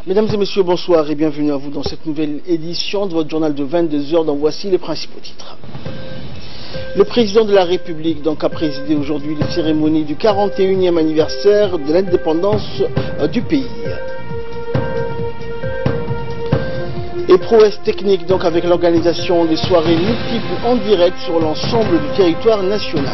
Mesdames et messieurs, bonsoir et bienvenue à vous dans cette nouvelle édition de votre journal de 22 heures, dont voici les principaux titres. Le président de la République a présidé aujourd'hui les cérémonies du 41e anniversaire de l'indépendance du pays. Et prouesse technique avec l'organisation des soirées multiples en direct sur l'ensemble du territoire national.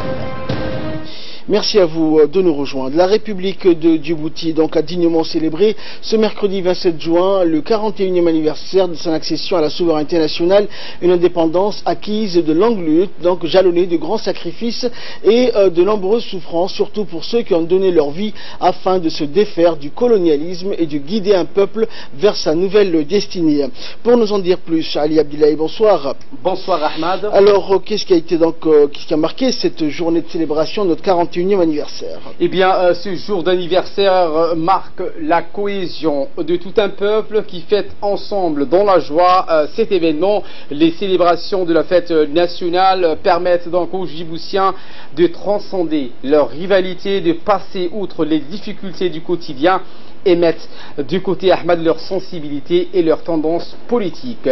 Merci à vous de nous rejoindre. La République de Djibouti a dignement célébré ce mercredi 27 juin le 41e anniversaire de son accession à la souveraineté nationale, une indépendance acquise de longue lutte, jalonnée de grands sacrifices et de nombreuses souffrances, surtout pour ceux qui ont donné leur vie afin de se défaire du colonialisme et de guider un peuple vers sa nouvelle destinée. Pour nous en dire plus, Ali Abdillahi, bonsoir. Bonsoir Ahmad. Alors, qu'est-ce qui a marqué cette journée de célébration de notre 41e anniversaire? Eh bien, ce jour d'anniversaire marque la cohésion de tout un peuple qui fête ensemble dans la joie cet événement. Les célébrations de la fête nationale permettent donc aux Djiboutiens de transcender leur rivalité, de passer outre les difficultés du quotidien et mettent de côté, Ahmad, leur sensibilité et leur tendance politique.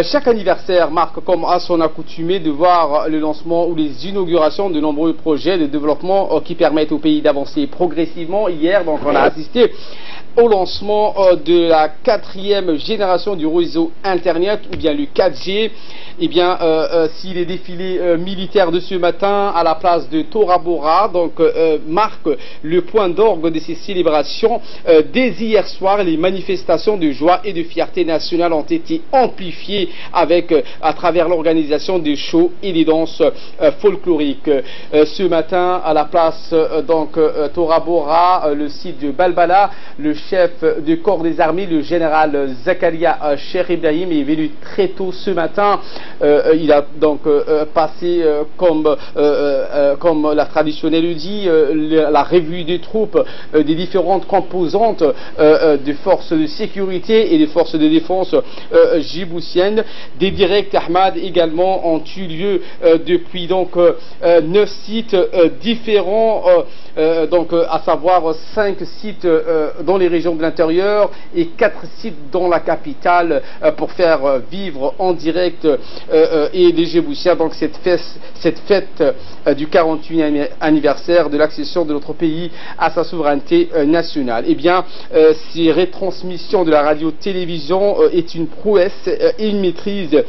Chaque anniversaire marque, comme à son accoutumé, de voir le lancement ou les inaugurations de nombreux projets de développement qui permettent au pays d'avancer progressivement. Hier, on a assisté au lancement de la 4e génération du réseau Internet, ou bien le 4G. Eh bien, si les défilés militaires de ce matin à la place de Tora Bora marquent le point d'orgue de ces célébrations, dès hier soir, les manifestations de joie et de fierté nationale ont été amplifiées à travers l'organisation des shows et des danses folkloriques. Ce matin, à la place Tora Bora, le site de Balbala, le chef du corps des armées, le général Zakaria Cheikh Ibrahim, est venu très tôt ce matin. Il a passé, comme la traditionnelle le dit, la revue des troupes des différentes composantes des forces de sécurité et des forces de défense djiboutiennes. Des directs, Ahmad, également ont eu lieu depuis 9 sites différents, à savoir 5 sites dans les régions de l'intérieur et 4 sites dans la capitale pour faire vivre en direct et les Djiboutiens cette fête du 41e anniversaire de l'accession de notre pays à sa souveraineté nationale. Eh bien, ces retransmissions de la radio-télévision est une prouesse et une maîtrise.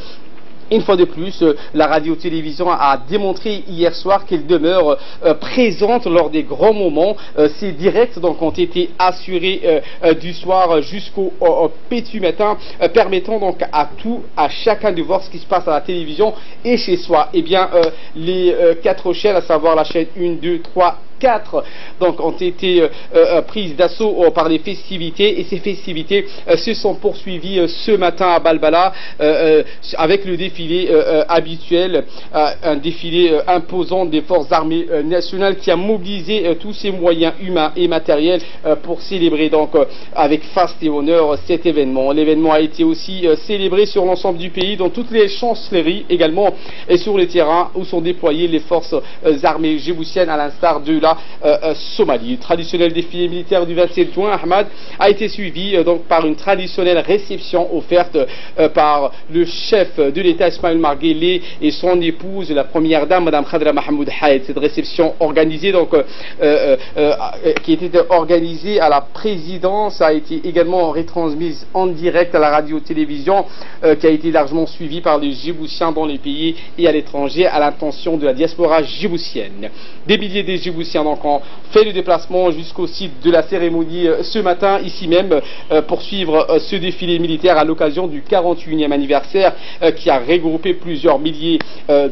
Une fois de plus, la radio-télévision a démontré hier soir qu'elle demeure présente lors des grands moments. Ces directs ont été assurés du soir jusqu'au petit matin, permettant à chacun de voir ce qui se passe à la télévision et chez soi. Eh bien, les 4 chaînes, à savoir la chaîne 1, 2, 3, 4 ont été prises d'assaut par les festivités, et ces festivités se sont poursuivies ce matin à Balbala avec le défilé habituel, un défilé imposant des forces armées nationales qui a mobilisé tous ses moyens humains et matériels pour célébrer avec faste et honneur cet événement. L'événement a été aussi célébré sur l'ensemble du pays, dans toutes les chancelleries également, et sur les terrains où sont déployées les forces armées djiboutiennes, à l'instar de la Somalie. Le traditionnel défilé militaire du 27 juin, Ahmad, a été suivi par une traditionnelle réception offerte par le chef de l'État Ismaël Marguelé et son épouse, la première dame, Madame Khadra Mahmoud Haïd. Cette réception organisée qui était organisée à la présidence a été également retransmise en direct à la radio-télévision, qui a été largement suivie par les Djiboutiens dans les pays et à l'étranger à l'intention de la diaspora djiboutienne. Des milliers de Djiboutiens ont fait le déplacement jusqu'au site de la cérémonie ce matin, ici même, pour suivre ce défilé militaire à l'occasion du 41e anniversaire qui a regroupé plusieurs milliers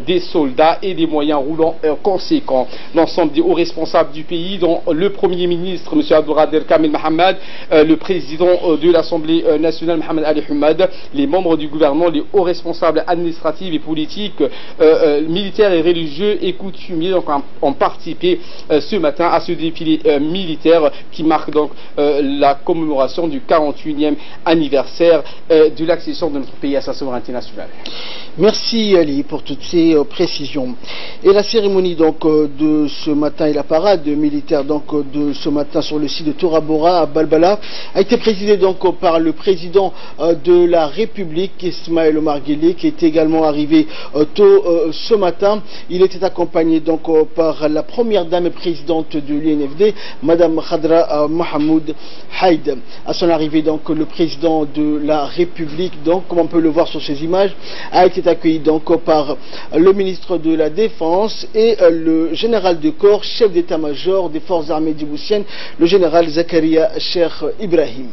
des soldats et des moyens roulants conséquents. L'ensemble des hauts responsables du pays, dont le Premier ministre, M. Abdelkader Kamel Mohamed, le président de l'Assemblée nationale, Mohamed Ali Hamad, les membres du gouvernement, les hauts responsables administratifs et politiques, militaires et religieux et coutumiers, ont participé ce matin à ce défilé militaire qui marque donc la commémoration du 48e anniversaire de l'accession de notre pays à sa souveraineté nationale. Merci Ali pour toutes ces précisions. Et la cérémonie donc de ce matin et la parade militaire donc de ce matin sur le site de Tora Bora à Balbala a été présidée donc par le président de la République Ismaël Omar Guelleh, qui est également arrivé tôt ce matin. Il était accompagné donc par la première dame et présidente de l'UNFD, Madame Khadra Mahamoud Haïd. À son arrivée donc le président de la République, donc comme on peut le voir sur ces images, a été accueilli donc par le ministre de la Défense et le général de corps, chef d'état-major des forces armées djiboutiennes, le général Zakaria Cheikh Ibrahim.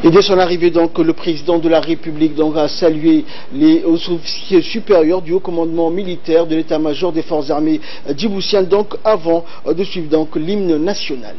Et dès son arrivée, donc, le président de la République donc, a salué les officiers supérieurs du haut commandement militaire de l'état-major des forces armées djiboutiennes, donc avant de suivre donc l'hymne national.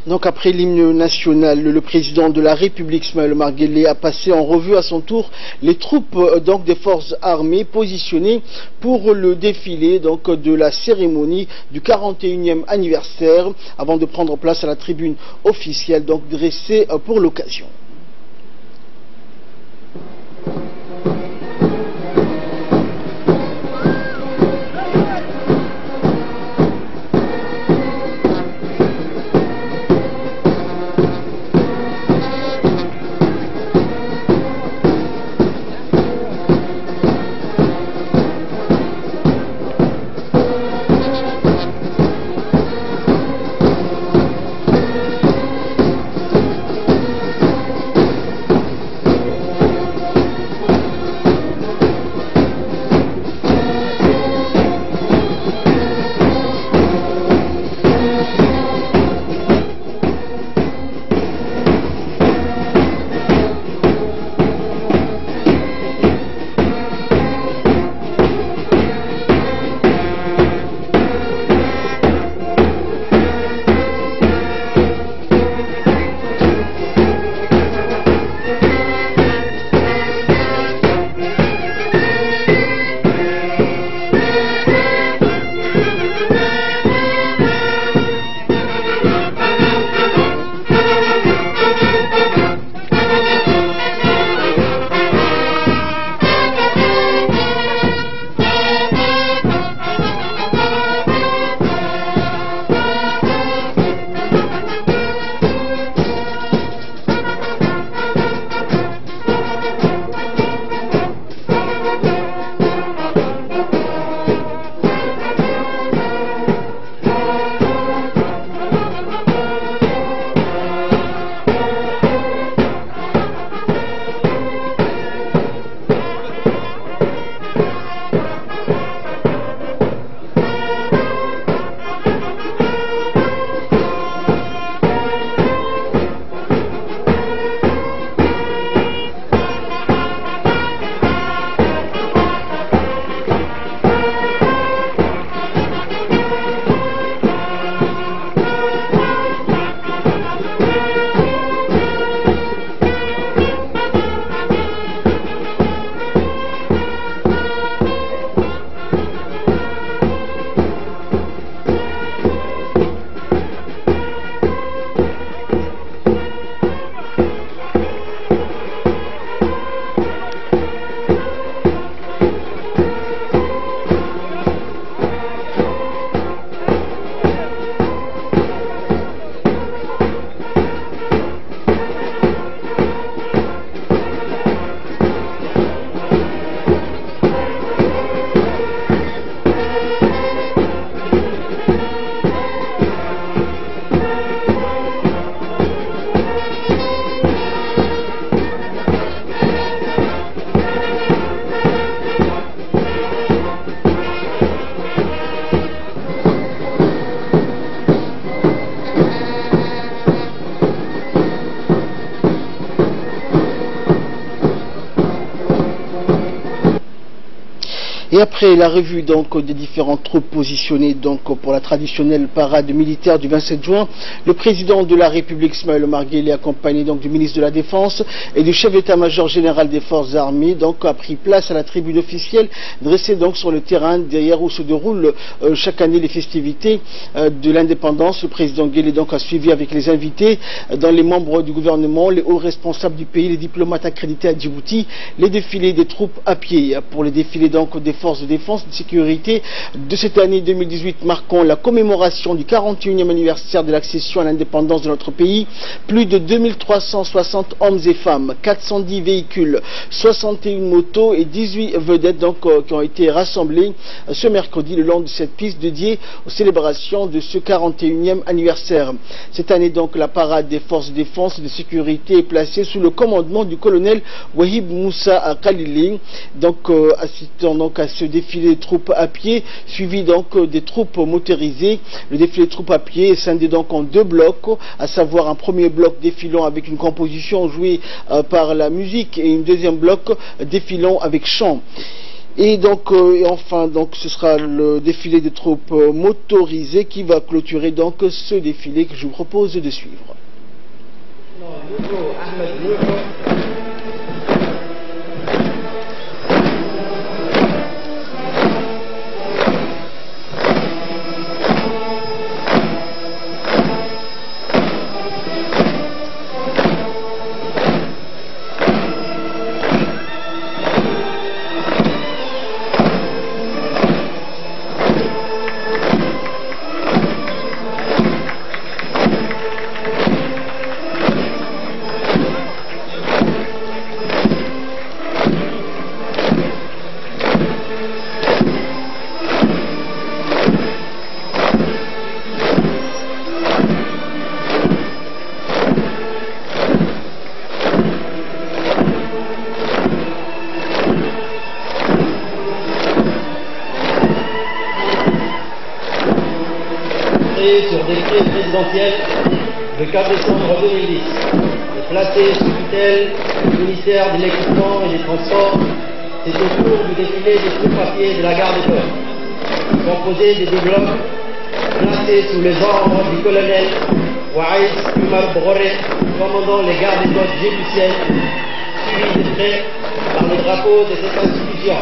Donc après l'hymne national, le président de la République, Ismaël Omar Guelleh, a passé en revue à son tour les troupes donc, des forces armées positionnées pour le défilé donc, de la cérémonie du 41e anniversaire, avant de prendre place à la tribune officielle donc, dressée pour l'occasion. Et après la revue donc des différentes troupes positionnées donc pour la traditionnelle parade militaire du 27 juin, le président de la République Ismaël Omar Guelleh, accompagné donc du ministre de la Défense et du chef d'état-major général des forces armées, donc a pris place à la tribune officielle dressée donc sur le terrain derrière où se déroulent chaque année les festivités de l'indépendance. Le président Guelleh donc a suivi avec les invités dans les membres du gouvernement, les hauts responsables du pays, les diplomates accrédités à Djibouti, les défilés des troupes à pied. Pour les défilés donc des forces de défense et de sécurité de cette année 2018 marquant la commémoration du 41e anniversaire de l'accession à l'indépendance de notre pays, plus de 2360 hommes et femmes, 410 véhicules, 61 motos et 18 vedettes donc, qui ont été rassemblées ce mercredi le long de cette piste dédiée aux célébrations de ce 41e anniversaire. Cette année donc la parade des forces de défense et de sécurité est placée sous le commandement du colonel Wahib Moussa Khalili, donc assistant donc à ce défilé de troupes à pied, suivi donc des troupes motorisées. Le défilé de troupes à pied est scindé donc en deux blocs, à savoir un premier bloc défilant avec une composition jouée par la musique et un deuxième bloc défilant avec chant. Et donc, et enfin, donc, ce sera le défilé des troupes motorisées qui va clôturer donc ce défilé que je vous propose de suivre. Sur décret présidentiel le 4 décembre 2010 et placé sous tutelle du ministère de l'Équipement et des Transports, c'est au cours du défilé des troupes à pied de la gare des Peurs, composé des deux blocs, placés sous les ordres du colonel Waïs Umar Broré, commandant les gardes des côtes djiboutiennes, suivi de près par le drapeau de cette institution.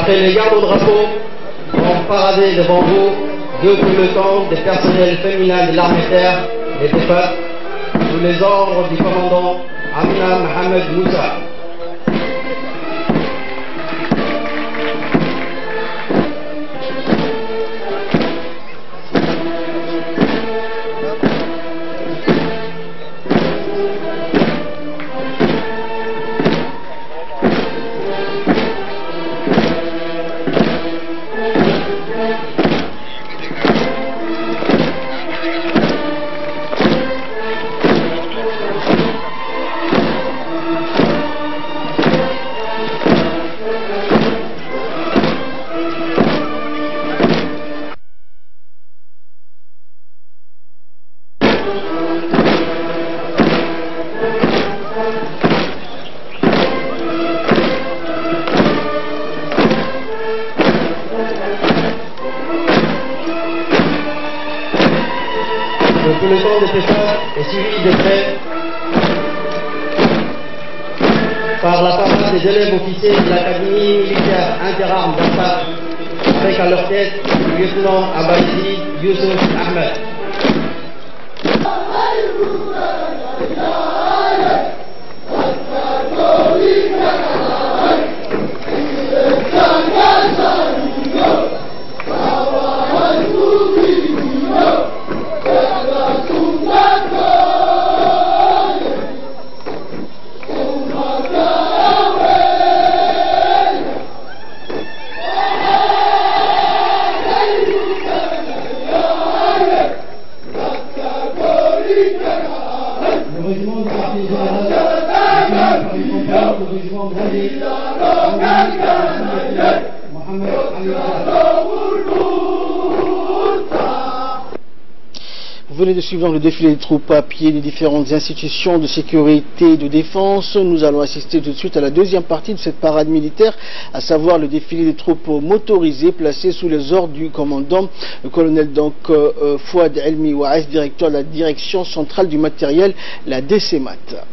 Après les gardes au drapeau vont parader devant vous deux pelotons des personnels féminins de l'armée terre et des peuples sous les ordres du commandant Amna Mohamed Moussa. Le peloton de pêcheurs est suivi de près par la parade des élèves officiers de l'Académie militaire interarmes d'Assad, avec à leur tête le lieutenant Abaïdi Youssouf Ahmed. Le régiment du quartier général est par une compagnie du régiment blindé Mohamed Ali. Vous venez de suivre le défilé des troupes à pied des différentes institutions de sécurité et de défense. Nous allons assister tout de suite à la deuxième partie de cette parade militaire, à savoir le défilé des troupes motorisées placées sous les ordres du commandant, le colonel Fouad Elmi Ouaes, directeur de la direction centrale du matériel, la DCMAT.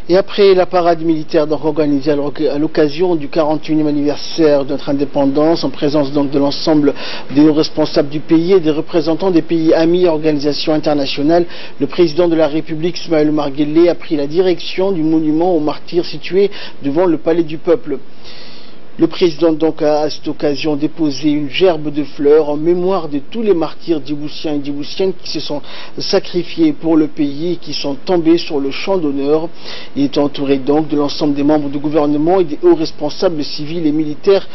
Et après la parade militaire donc organisée à l'occasion du 41e anniversaire de notre indépendance, en présence donc de l'ensemble des responsables du pays et des représentants des pays amis et organisations internationales, le président de la République, Ismaël Omar Guelleh, a pris la direction du monument aux martyrs situé devant le Palais du Peuple. Le président donc a à cette occasion déposé une gerbe de fleurs en mémoire de tous les martyrs djiboutiens et djiboutiennes qui se sont sacrifiés pour le pays et qui sont tombés sur le champ d'honneur. Il est entouré donc de l'ensemble des membres du gouvernement et des hauts responsables civils et militaires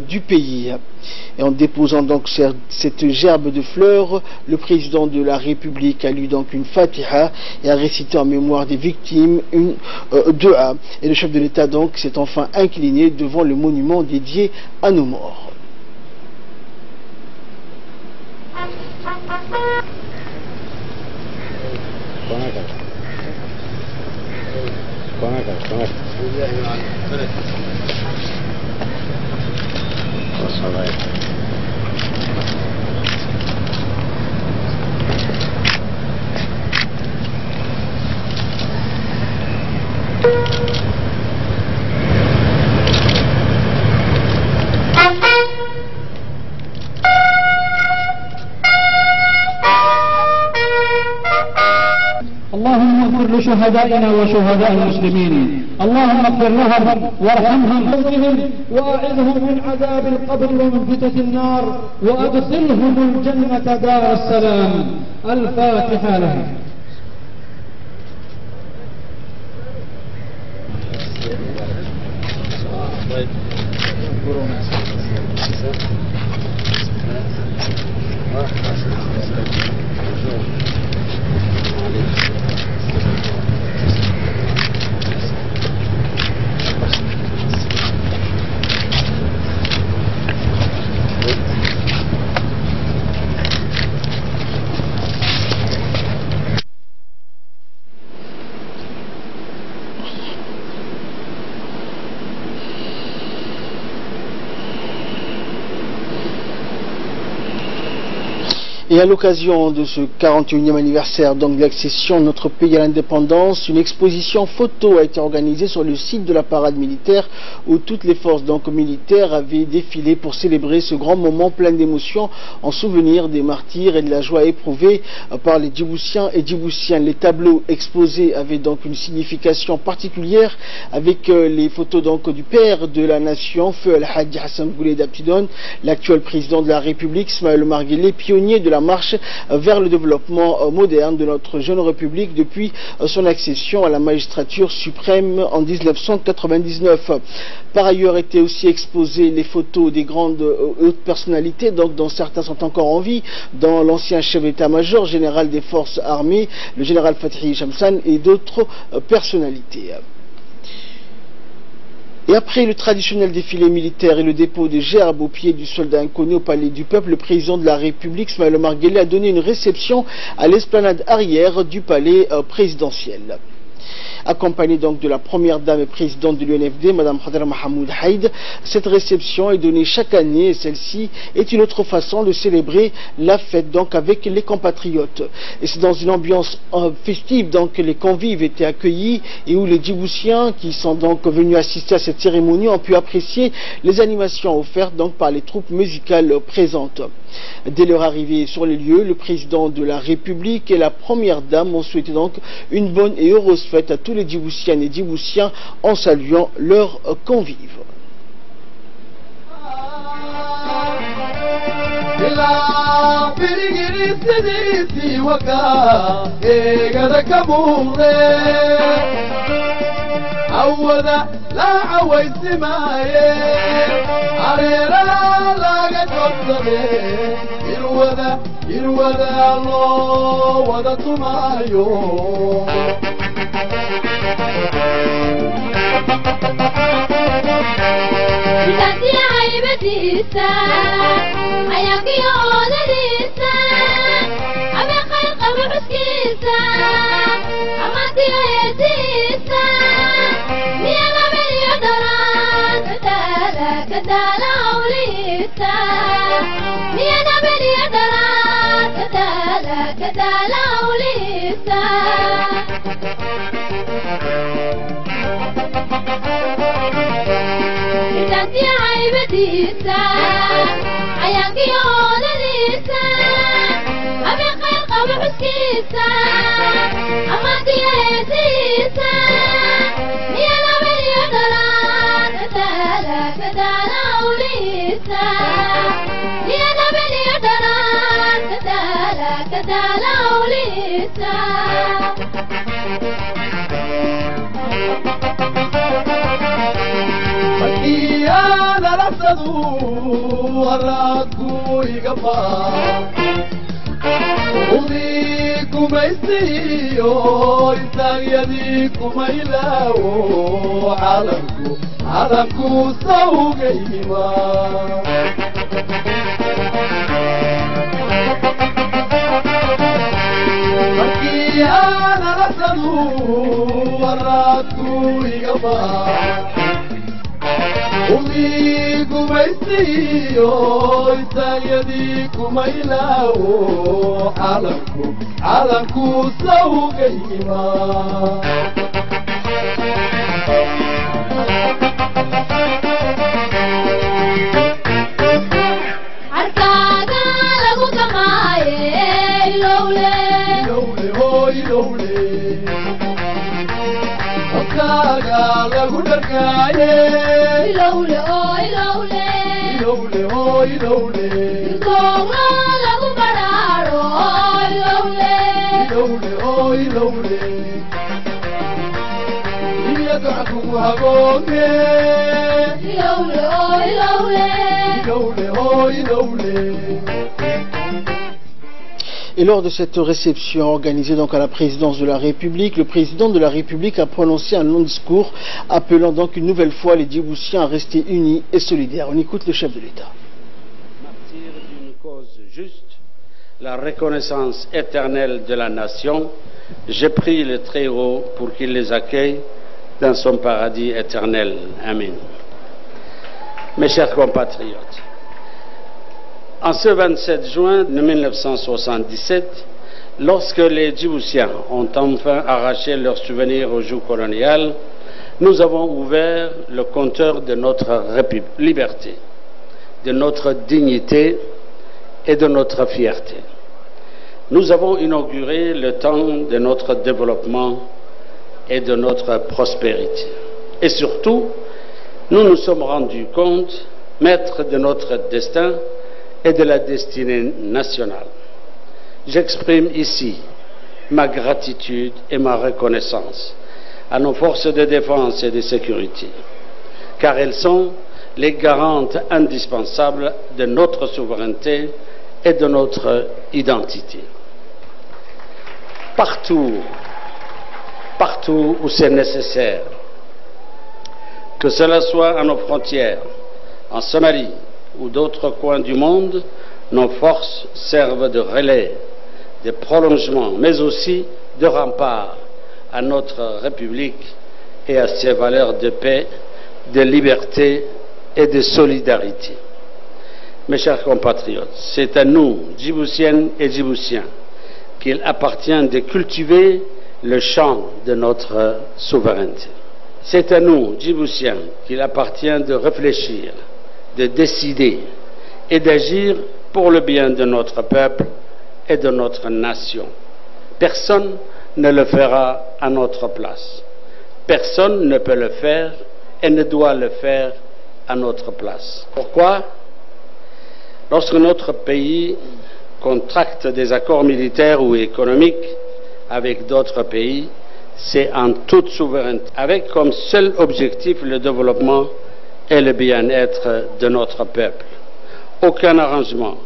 du pays. Et en déposant donc cette gerbe de fleurs, le président de la République a lu donc une Fatiha et a récité en mémoire des victimes une Dua. Et le chef de l'État donc s'est enfin incliné devant le monument dédié à nos morts. اللهم اغفر لشهدائنا وشهداء المسلمين، اللهم اغفر لهم وارحمهم واعذهم من عذاب القبر ومن فتنة النار وادخلهم الجنة دار السلام. الفاتحة لهم. Et à l'occasion de ce 41e anniversaire donc de l'accession de notre pays à l'indépendance, une exposition photo a été organisée sur le site de la parade militaire où toutes les forces donc militaires avaient défilé pour célébrer ce grand moment plein d'émotions en souvenir des martyrs et de la joie éprouvée par les Djiboutiens et Djiboutiennes. Les tableaux exposés avaient donc une signification particulière avec les photos donc du père de la nation, Feu Al-Hadji Hassan Boulay Abtidon, l'actuel président de la République, Ismaël Omar Guelleh, pionnier de la marche vers le développement moderne de notre jeune République depuis son accession à la magistrature suprême en 1999. Par ailleurs étaient aussi exposées les photos des grandes hautes personnalités, donc dont certains sont encore en vie, dans l'ancien chef d'état-major général des forces armées, le général Fathi Shamsan et d'autres personnalités. Et après le traditionnel défilé militaire et le dépôt de gerbes au pied du soldat inconnu au Palais du Peuple, le président de la République, Ismaël Omar Guelleh, a donné une réception à l'esplanade arrière du palais présidentiel. Accompagné donc de la première dame et présidente de l'UNFD, Mme Khadra Mahamoud Haïd. Cette réception est donnée chaque année et celle-ci est une autre façon de célébrer la fête donc avec les compatriotes. Et c'est dans une ambiance festive donc que les convives étaient accueillis et où les Djiboutiens qui sont donc venus assister à cette cérémonie ont pu apprécier les animations offertes donc par les troupes musicales présentes. Dès leur arrivée sur les lieux, le président de la République et la première dame ont souhaité donc une bonne et heureuse fête à tous les Djiboutiennes et Djiboutiens en saluant leurs convives. عوذا لا عويت معي عريرا لا قدرني يروذا الله وذا معيو بذاتي عيبتي الساعة حياكي يعود الإنسان عمي خير قبل مسكيسا عماتي عيتي الساعة ميانا مليون دران كتالا وليسا ميانا مليون دران كتالا وليسا sidaantiya haybadiisa cayaankiyo oodadiisa habeen khayr qaba xuskiisa ammaantiyo heesiisa iyo nabadiyo dhalaan kadaala awliisa iyo nabadiyo dhalaan kadaala awliisa Iyana rasadu haradku igaba Udi kumaysiyo isagyadi kumaylawo calamku sawgayma Iyana rasadu haradku igaba Udi kumaysiyo isagyadi kumaylawo calamku sawgayma Arkaaga lagu gamaaye ilowle hoy lowle Arkaaga lagu dharkaaye ilowle oo ilowle hoy lowle googlo lagu baraaro oo ilowle hoy lowle Iya gacankugu hagoogee ilowle oo ilowle hoy lowle Et lors de cette réception organisée donc à la présidence de la République, le président de la République a prononcé un long discours appelant donc une nouvelle fois les Djiboutiens à rester unis et solidaires. On écoute le chef de l'État. Martyr d'une cause juste, la reconnaissance éternelle de la nation, j'ai prie le Très-Haut pour qu'il les accueille dans son paradis éternel. Amen. Mes chers compatriotes, en ce 27 juin 1977, lorsque les Djiboutiens ont enfin arraché leurs souvenirs au joug colonial, nous avons ouvert le compteur de notre liberté, de notre dignité et de notre fierté. Nous avons inauguré le temps de notre développement et de notre prospérité. Et surtout, nous nous sommes rendus compte, maîtres de notre destin, et de la destinée nationale. J'exprime ici ma gratitude et ma reconnaissance à nos forces de défense et de sécurité, car elles sont les garantes indispensables de notre souveraineté et de notre identité. Partout où c'est nécessaire, que cela soit à nos frontières, en Somalie, ou d'autres coins du monde, nos forces servent de relais, de prolongement, mais aussi de rempart à notre République et à ses valeurs de paix, de liberté et de solidarité. Mes chers compatriotes, c'est à nous, Djiboutiennes et Djiboutiens, qu'il appartient de cultiver le champ de notre souveraineté. C'est à nous, Djiboutiens, qu'il appartient de réfléchir, de décider et d'agir pour le bien de notre peuple et de notre nation. Personne ne le fera à notre place. Personne ne peut le faire et ne doit le faire à notre place. Pourquoi? Lorsque notre pays contracte des accords militaires ou économiques avec d'autres pays, c'est en toute souveraineté, avec comme seul objectif le développement et le bien-être de notre peuple. Aucun arrangement,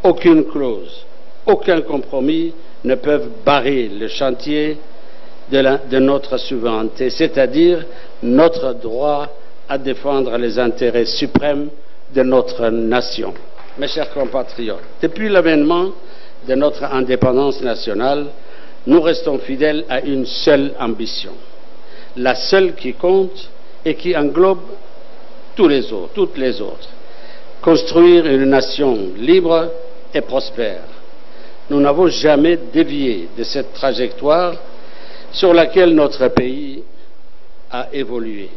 aucune clause, aucun compromis ne peuvent barrer le chantier de notre souveraineté, c'est-à-dire notre droit à défendre les intérêts suprêmes de notre nation. Mes chers compatriotes, depuis l'avènement de notre indépendance nationale, nous restons fidèles à une seule ambition, la seule qui compte et qui englobe toutes les autres. Construire une nation libre et prospère. Nous n'avons jamais dévié de cette trajectoire sur laquelle notre pays a évolué.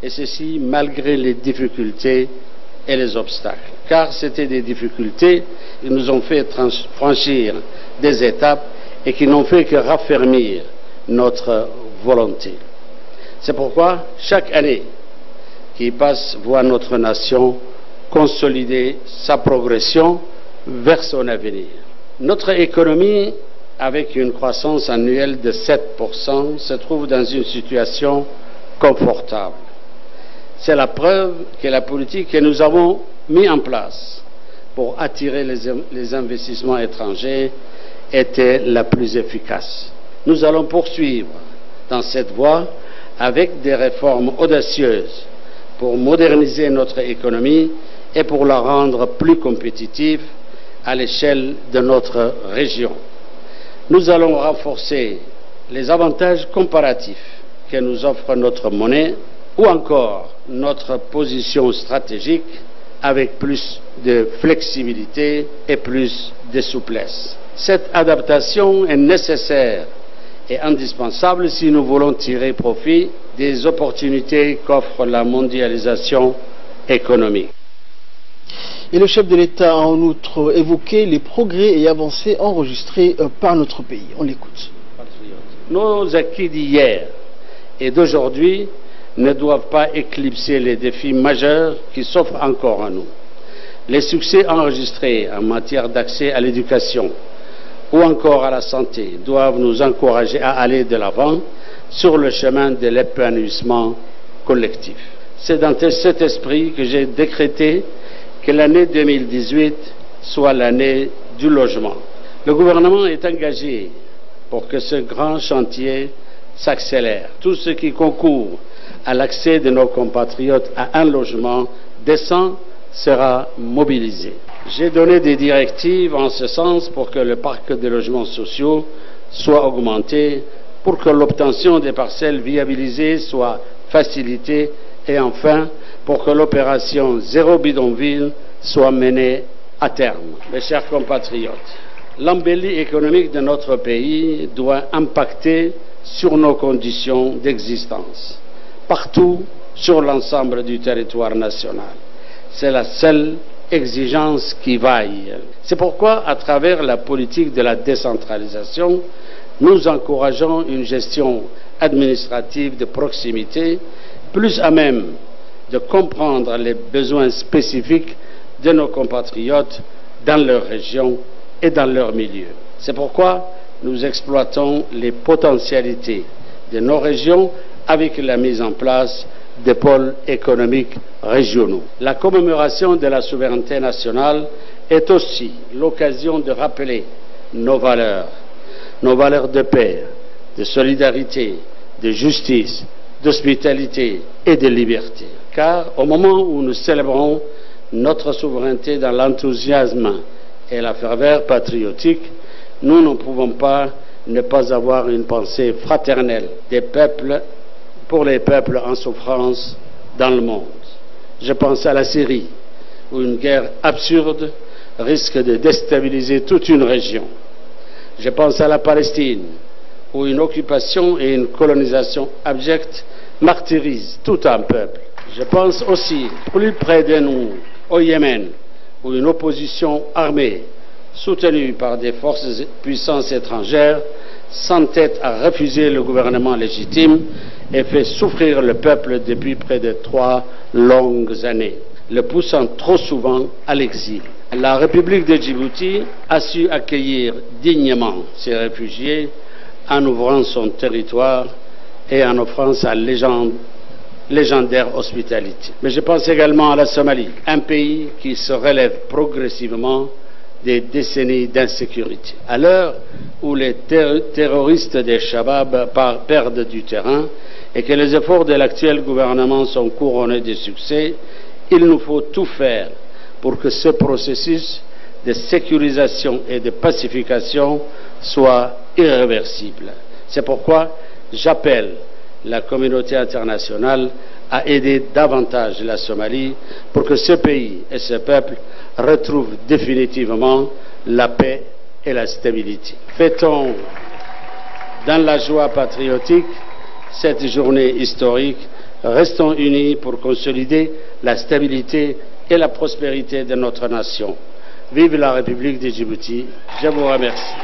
et ceci malgré les difficultés et les obstacles. Car c'était des difficultés qui nous ont fait franchir des étapes et qui n'ont fait que raffermir notre volonté. C'est pourquoi chaque année qui passe voit notre nation consolider sa progression vers son avenir. Notre économie, avec une croissance annuelle de 7%, se trouve dans une situation confortable. C'est la preuve que la politique que nous avons mise en place pour attirer les investissements étrangers était la plus efficace. Nous allons poursuivre dans cette voie avec des réformes audacieuses pour moderniser notre économie et pour la rendre plus compétitive à l'échelle de notre région. Nous allons renforcer les avantages comparatifs que nous offre notre monnaie ou encore notre position stratégique avec plus de flexibilité et plus de souplesse. Cette adaptation est nécessaire et indispensable si nous voulons tirer profit des opportunités qu'offre la mondialisation économique. Et le chef de l'État a en outre évoqué les progrès et avancées enregistrés par notre pays. On l'écoute. Nos acquis d'hier et d'aujourd'hui ne doivent pas éclipser les défis majeurs qui s'offrent encore à nous. Les succès enregistrés en matière d'accès à l'éducation ou encore à la santé doivent nous encourager à aller de l'avant sur le chemin de l'épanouissement collectif. C'est dans cet esprit que j'ai décrété que l'année 2018 soit l'année du logement. Le gouvernement est engagé pour que ce grand chantier s'accélère. Tout ce qui concourt à l'accès de nos compatriotes à un logement décent sera mobilisé. J'ai donné des directives en ce sens pour que le parc de logements sociaux soit augmenté, pour que l'obtention des parcelles viabilisées soit facilitée et enfin pour que l'opération Zéro Bidonville soit menée à terme. Mes chers compatriotes, l'embellie économique de notre pays doit impacter sur nos conditions d'existence, partout sur l'ensemble du territoire national. C'est la seule exigence qui vaille. C'est pourquoi, à travers la politique de la décentralisation, nous encourageons une gestion administrative de proximité plus à même de comprendre les besoins spécifiques de nos compatriotes dans leur région et dans leur milieu. C'est pourquoi nous exploitons les potentialités de nos régions avec la mise en place des pôles économiques régionaux. La commémoration de la souveraineté nationale est aussi l'occasion de rappeler nos valeurs de paix, de solidarité, de justice, d'hospitalité et de liberté. Car au moment où nous célébrons notre souveraineté dans l'enthousiasme et la ferveur patriotique, nous ne pouvons pas ne pas avoir une pensée fraternelle des peuples pour les peuples en souffrance dans le monde. Je pense à la Syrie, où une guerre absurde risque de déstabiliser toute une région. Je pense à la Palestine, où une occupation et une colonisation abjecte martyrisent tout un peuple. Je pense aussi, plus près de nous, au Yémen, où une opposition armée, soutenue par des forces puissances étrangères, s'entête à refuser le gouvernement légitime et fait souffrir le peuple depuis près de 3 longues années, le poussant trop souvent à l'exil. La République de Djibouti a su accueillir dignement ces réfugiés en ouvrant son territoire et en offrant sa légendaire hospitalité. Mais je pense également à la Somalie, un pays qui se relève progressivement des décennies d'insécurité. À l'heure où les terroristes des Shabab perdent du terrain et que les efforts de l'actuel gouvernement sont couronnés de succès, il nous faut tout faire pour que ce processus de sécurisation et de pacification soit irréversible. C'est pourquoi j'appelle la communauté internationale à aider davantage la Somalie pour que ce pays et ce peuple retrouvent définitivement la paix et la stabilité. Fêtons dans la joie patriotique cette journée historique Restons unis pour consolider la stabilité et la prospérité de notre nation. Vive la République de Djibouti. Je vous remercie.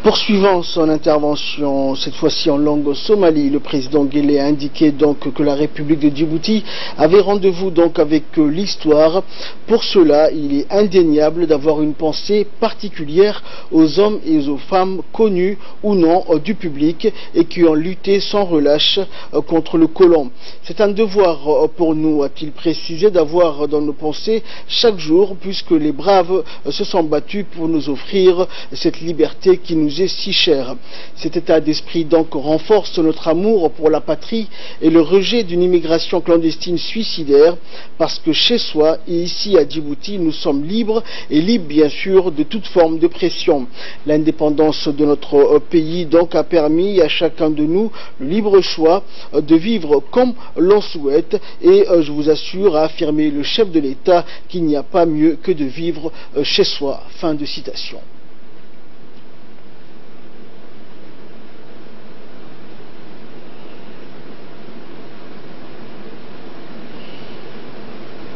Poursuivant son intervention, cette fois-ci en langue somalie, le président Guelleh a indiqué donc que la République de Djibouti avait rendez-vous donc avec l'histoire. Pour cela, il est indéniable d'avoir une pensée particulière aux hommes et aux femmes connus ou non du public et qui ont lutté sans relâche contre le colon. C'est un devoir pour nous, a-t-il précisé, d'avoir dans nos pensées chaque jour, puisque les braves se sont battus pour nous offrir cette liberté qui nous est si cher. Cet état d'esprit donc renforce notre amour pour la patrie et le rejet d'une immigration clandestine suicidaire, parce que chez soi et ici à Djibouti, nous sommes libres et libres bien sûr de toute forme de pression. L'indépendance de notre pays donc a permis à chacun de nous le libre choix de vivre comme l'on souhaite, et je vous assure, a affirmé le chef de l'État, qu'il n'y a pas mieux que de vivre chez soi. Fin de citation.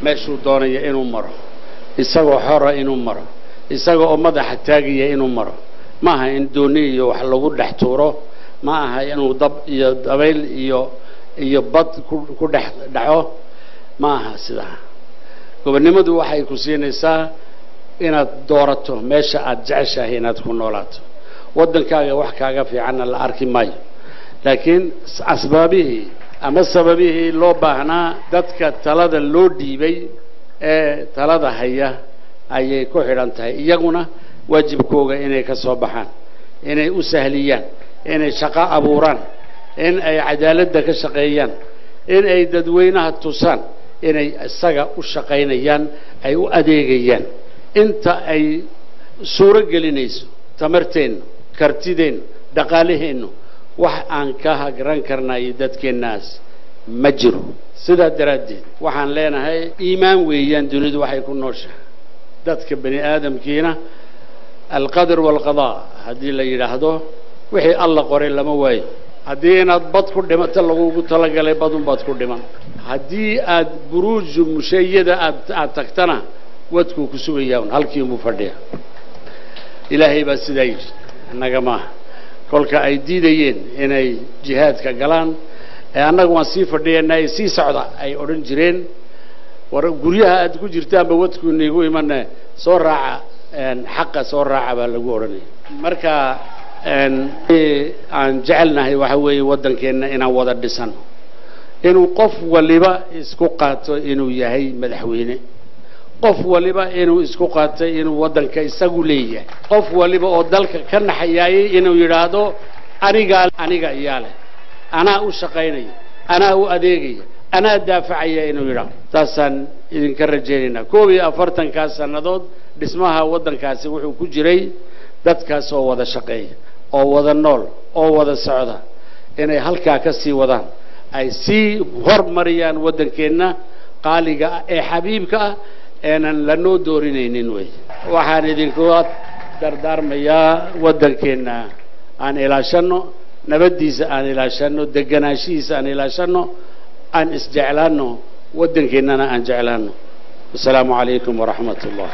meeshuu doonaya inuu maro isagoo xora inuu maro isagoo oo madaxa taagaya inuu maro ma aha in dooni iyo wax lagu dhex tuuro ma aha inuu dab iyo dabayl iyo bad ku dhex dhaco ma aha sidaa gobonimadu waxay ku siinaysaa inaad doorato meesha aad jeceshahay inaad ku noolaato wadankaaga wax kaaga fiican la arki maayo laakiin asbaabihii ama sababihii loo baahnaa dadka talada loo dhiibay ee talada haya ayay ku xidhan tahay iyaguna waajibkooga inay ka soo baxaan inay u sahliyaan inay shaqo abuuraan in ay cadaaladda ka shaqeeyaan in ay dadweynaha tusaan inay isaga u shaqaynayaan ay u adeegayaan inta ay suuro gelinayso tamarteenna kartideenna dhaqaalaheenna wax aan ka hagran karnay dadkeenaas ma jiro sidaa daraaddeed waxaan leenahay iimaan weeyaan dunidu waxay ku nooshahay dadka bani aadamkiina alqadar walqadaa haddii la yidhaahdo wixii alla qoray lama waayo haddii inaad bad ku dhimato lagugu talagalay badun baad ku dhiman haddii aad buruuju mushayada aad tagtana wadkuu ku sugayaa halkii muu fadhiya ilaahay baa sidaa yidhi annaga maaha kolka ay diidayeen inay jihaadka galaan ee annagu waan sii fadhiyanay sii socda ay odhan jireen war guryaha aad ku jirtaanba wadku nigu imanay soo raaca xaqa soo raaca baa lagu odhanay marka aan jecelnahay waxa weeye wadankeena inaan wada dhisan inuu qof waliba isku qaato inuu yahay madaxweyne qof waliba inuu isku qaatay inuu wadanka isagu leeyahay qof waliba oo dalka ka naxayay inuu yiraahdo aniga iyaale ana u shaqaynay ana u adeegay ana daafacay inuu yiraahdo taasan idinka rajeynaa 41 ka sanadood dhismaha wadankaasi wuxuu ku jiray dadkaas oo wada shaqeeya oo wada nool oo wada socda inay halka ka sii wadaan ay sii hormariyaan wadankeena qaaliga ee xabiibka aanan la noo doorinaynin way waxaan idinku dardaarmayaa wadankeena aan ilaashano nabadiisa aan ilaashano deganaashiisa aan ilaashano aan isjeclaano wadankeena aan jeclaano assalamu alaykum wa rahmatullah.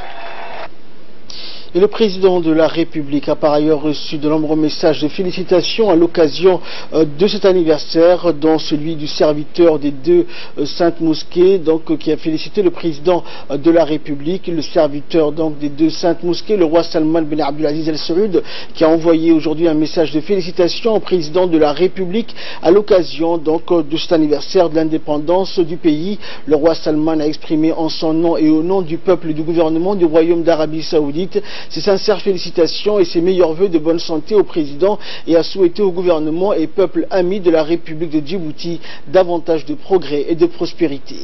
Et le président de la République a par ailleurs reçu de nombreux messages de félicitations à l'occasion de cet anniversaire, dont celui du serviteur des deux saintes mosquées, donc qui a félicité le président de la République, le serviteur donc des deux saintes mosquées, le roi Salman Ben Abdulaziz Al Saoud, qui a envoyé aujourd'hui un message de félicitations au président de la République à l'occasion donc de cet anniversaire de l'indépendance du pays. Le roi Salman a exprimé en son nom et au nom du peuple et du gouvernement du Royaume d'Arabie Saoudite ses sincères félicitations et ses meilleurs vœux de bonne santé au président, et a souhaité au gouvernement et peuple ami de la République de Djibouti davantage de progrès et de prospérité.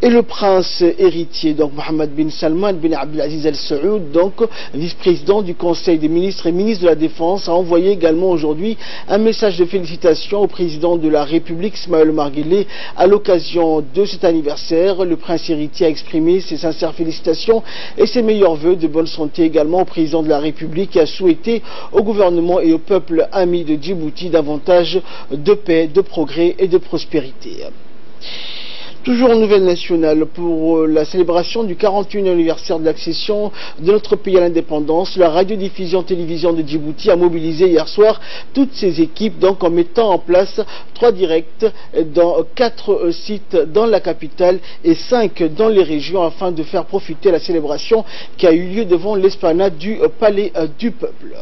Et le prince héritier, donc Mohammed bin Salman bin Abdelaziz Al Saoud, donc vice-président du Conseil des ministres et ministre de la Défense, a envoyé également aujourd'hui un message de félicitations au président de la République, Ismaël Omar Guelleh, à l'occasion de cet anniversaire. Le prince héritier a exprimé ses sincères félicitations et ses meilleurs vœux de bonne santé également au président de la République, et a souhaité au gouvernement et au peuple ami de Djibouti davantage de paix, de progrès et de prospérité. Toujours en nouvelle nationale, pour la célébration du 41e anniversaire de l'accession de notre pays à l'indépendance, la radiodiffusion-télévision de Djibouti a mobilisé hier soir toutes ses équipes, donc en mettant en place 3 directs dans 4 sites dans la capitale et 5 dans les régions, afin de faire profiter la célébration qui a eu lieu devant l'esplanade du Palais du Peuple.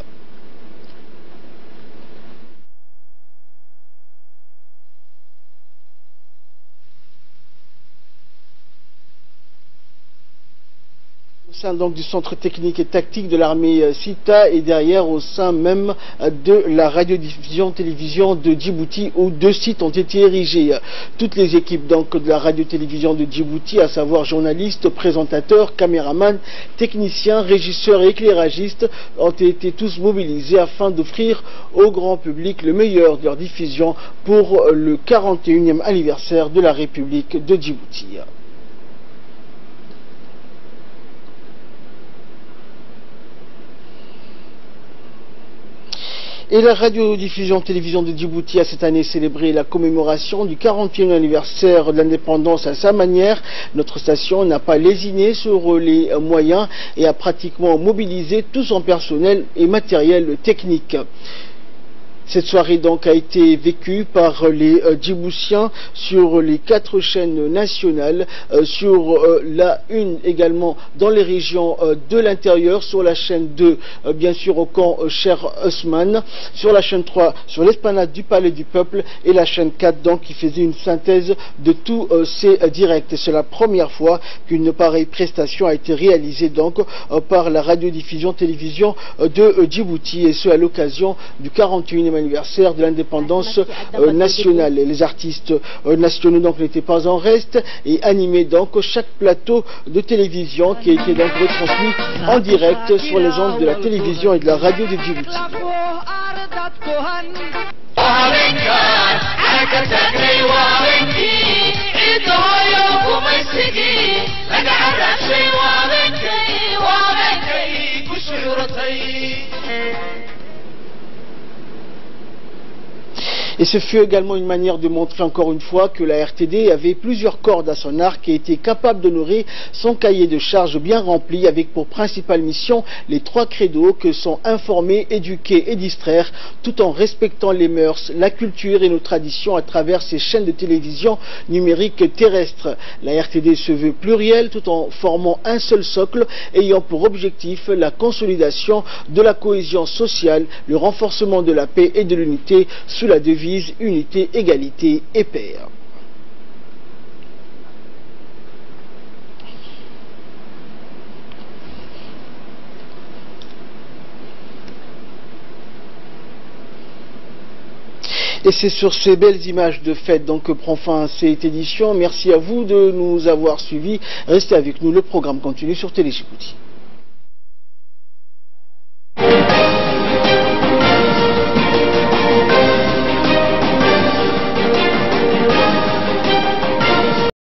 Au sein donc du centre technique et tactique de l'armée CITA, et derrière au sein même de la radiodiffusion télévision de Djibouti, où 2 sites ont été érigés. Toutes les équipes donc de la radio-télévision de Djibouti, à savoir journalistes, présentateurs, caméramans, techniciens, régisseurs et éclairagistes, ont été tous mobilisés afin d'offrir au grand public le meilleur de leur diffusion pour le 41e anniversaire de la République de Djibouti. Et la radiodiffusion télévision de Djibouti a cette année célébré la commémoration du 41e anniversaire de l'indépendance à sa manière. Notre station n'a pas lésiné sur les moyens et a pratiquement mobilisé tout son personnel et matériel technique. Cette soirée donc a été vécue par les Djiboutiens sur les 4 chaînes nationales, sur la 1 également dans les régions de l'intérieur, sur la chaîne 2 bien sûr au camp Cher Ousmane, sur la chaîne 3 sur l'esplanade du Palais du Peuple, et la chaîne 4 donc qui faisait une synthèse de tous ces directs. C'est la première fois qu'une pareille prestation a été réalisée donc par la radiodiffusion télévision de Djibouti, et ce à l'occasion du 41e anniversaire de l'indépendance nationale. Et les artistes nationaux donc n'étaient pas en reste et animaient donc chaque plateau de télévision qui a été donc retransmis en direct sur les ondes de la télévision et de la radio de Djibouti. Et ce fut également une manière de montrer encore une fois que la RTD avait plusieurs cordes à son arc et était capable d'honorer son cahier de charges bien rempli, avec pour principale mission les 3 credos que sont informer, éduquer et distraire, tout en respectant les mœurs, la culture et nos traditions à travers ces chaînes de télévision numériques terrestres. La RTD se veut plurielle tout en formant un seul socle, ayant pour objectif la consolidation de la cohésion sociale, le renforcement de la paix et de l'unité sous la devise unité, égalité et paix. Et c'est sur ces belles images de fête donc que prend fin cette édition. Merci à vous de nous avoir suivis. Restez avec nous, le programme continue sur Télé Djibouti.